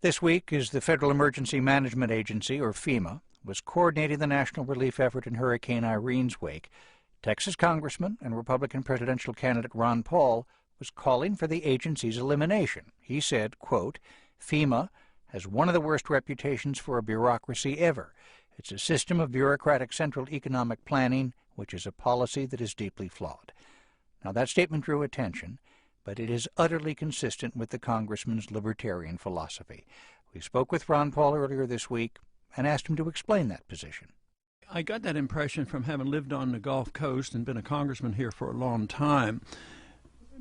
This week, as the Federal Emergency Management Agency, or FEMA, was coordinating the national relief effort in Hurricane Irene's wake, Texas Congressman and Republican presidential candidate Ron Paul was calling for the agency's elimination. He said, quote, "FEMA has one of the worst reputations for a bureaucracy ever. It's a system of bureaucratic central economic planning, which is a policy that is deeply flawed." Now, that statement drew attention, but it is utterly consistent with the congressman's libertarian philosophy. We spoke with Ron Paul earlier this week and asked him to explain that position. I got that impression from having lived on the Gulf Coast and been a congressman here for a long time,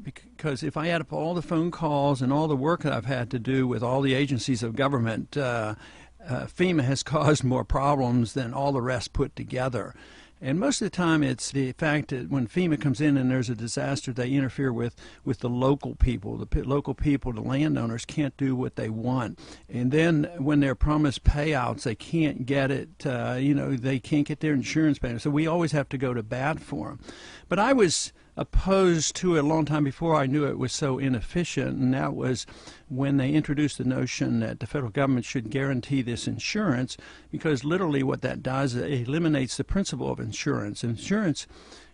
because if I add up all the phone calls and all the work that I've had to do with all the agencies of government, FEMA has caused more problems than all the rest put together. And most of the time it's the fact that when FEMA comes in and there's a disaster, they interfere with the local people. The local people, the landowners, can't do what they want. And then when they're promised payouts, they can't get it, they can't get their insurance payments. So we always have to go to bat for them. But I was opposed to it a long time before I knew it was so inefficient, and that was when they introduced the notion that the federal government should guarantee this insurance, because literally what that does, it eliminates the principle of insurance. Insurance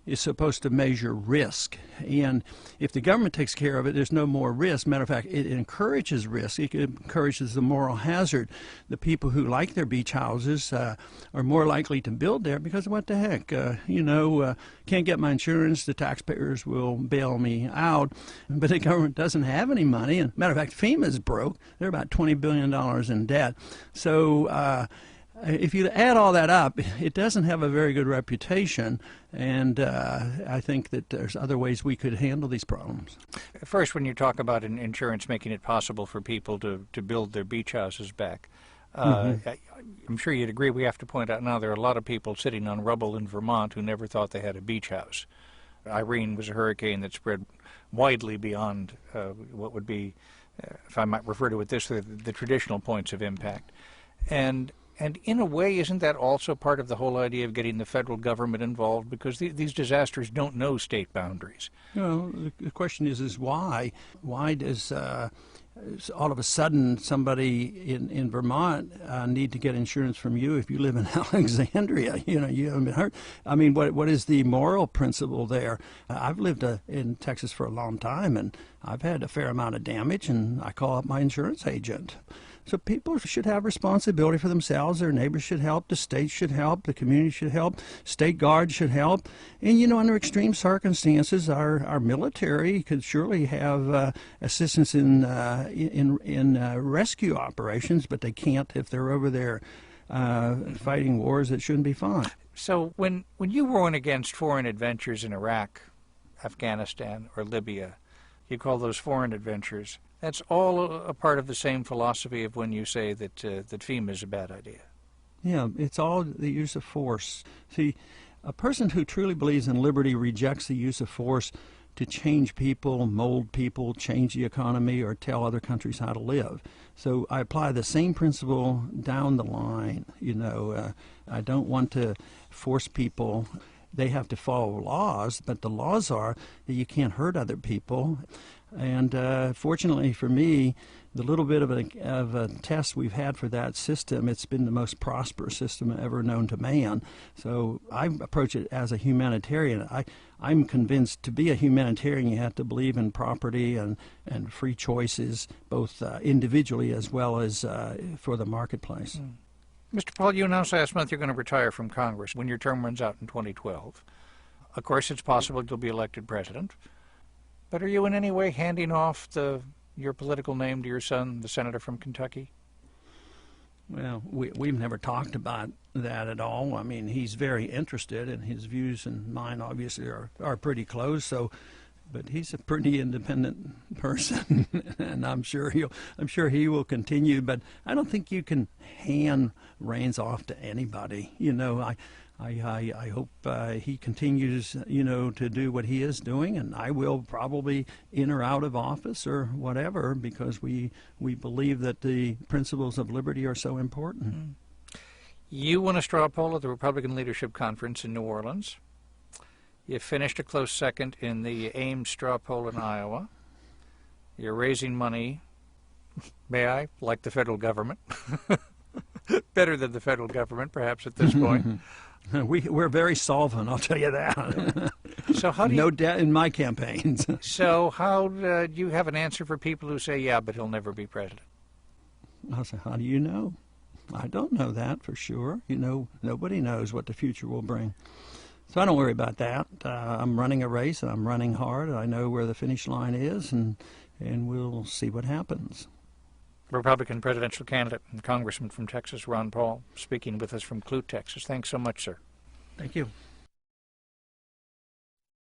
is supposed to measure risk, and if the government takes care of it, there's no more risk. Matter of fact, it encourages risk. It encourages the moral hazard. The people who like their beach houses are more likely to build there because what the heck, can't get my insurance, the taxpayers will bail me out, but the government doesn't have any money. And matter of fact, FEMA's broke. They're about $20 billion in debt. So if you add all that up, it doesn't have a very good reputation, and I think that there's other ways we could handle these problems. First, when you talk about insurance making it possible for people to build their beach houses back, I'm sure you'd agree we have to point out now there are a lot of people sitting on rubble in Vermont who never thought they had a beach house. Irene was a hurricane that spread widely beyond what would be, if I might refer to it this way, the traditional points of impact. And in a way, isn't that also part of the whole idea of getting the federal government involved? Because these disasters don't know state boundaries. Well, the question is why? Why does all of a sudden somebody in Vermont need to get insurance from you if you live in Alexandria? You haven't been hurt. I mean, what is the moral principle there? I've lived in Texas for a long time, and I've had a fair amount of damage, and I call up my insurance agent. So people should have responsibility for themselves. Their neighbors should help. The state should help. The community should help. State guards should help. And, under extreme circumstances, our military could surely have assistance in rescue operations, but they can't if they're over there fighting wars that shouldn't be fought. So when you warn against foreign adventures in Iraq, Afghanistan, or Libya, you call those foreign adventures. That's all a part of the same philosophy of when you say that FEMA is a bad idea. Yeah, it's all the use of force. See, a person who truly believes in liberty rejects the use of force to change people, mold people, change the economy, or tell other countries how to live. So I apply the same principle down the line. I don't want to force people. They have to follow laws, but the laws are that you can't hurt other people. And fortunately for me, the little bit of a test we've had for that system, it's been the most prosperous system ever known to man. So I approach it as a humanitarian. I'm convinced to be a humanitarian you have to believe in property and free choices, both individually as well as for the marketplace. Mr. Paul, you announced last month you're going to retire from Congress when your term runs out in 2012. Of course, it's possible you'll be elected president. But are you in any way handing off your political name to your son, the senator from Kentucky? Well, we've never talked about that at all. I mean, he's very interested, and his views and mine obviously are pretty close. So, but he's a pretty independent person, and I'm sure he will continue. But I don't think you can hand reins off to anybody. I hope he continues, to do what he is doing, and I will probably in or out of office or whatever, because we believe that the principles of liberty are so important. You won a straw poll at the Republican Leadership Conference in New Orleans. You finished a close second in the Ames straw poll in Iowa. You're raising money May I? Like the federal government. Better than the federal government, perhaps, at this point. We're very solvent, I'll tell you that. So how do you... No debt in my campaigns. So how do you have an answer for people who say, yeah, but he'll never be president? I say, how do you know? I don't know that for sure. You know, nobody knows what the future will bring. So I don't worry about that. I'm running a race, and I'm running hard. I know where the finish line is, and we'll see what happens. Republican presidential candidate and congressman from Texas, Ron Paul, speaking with us from Clute, Texas. Thanks so much, sir. Thank you.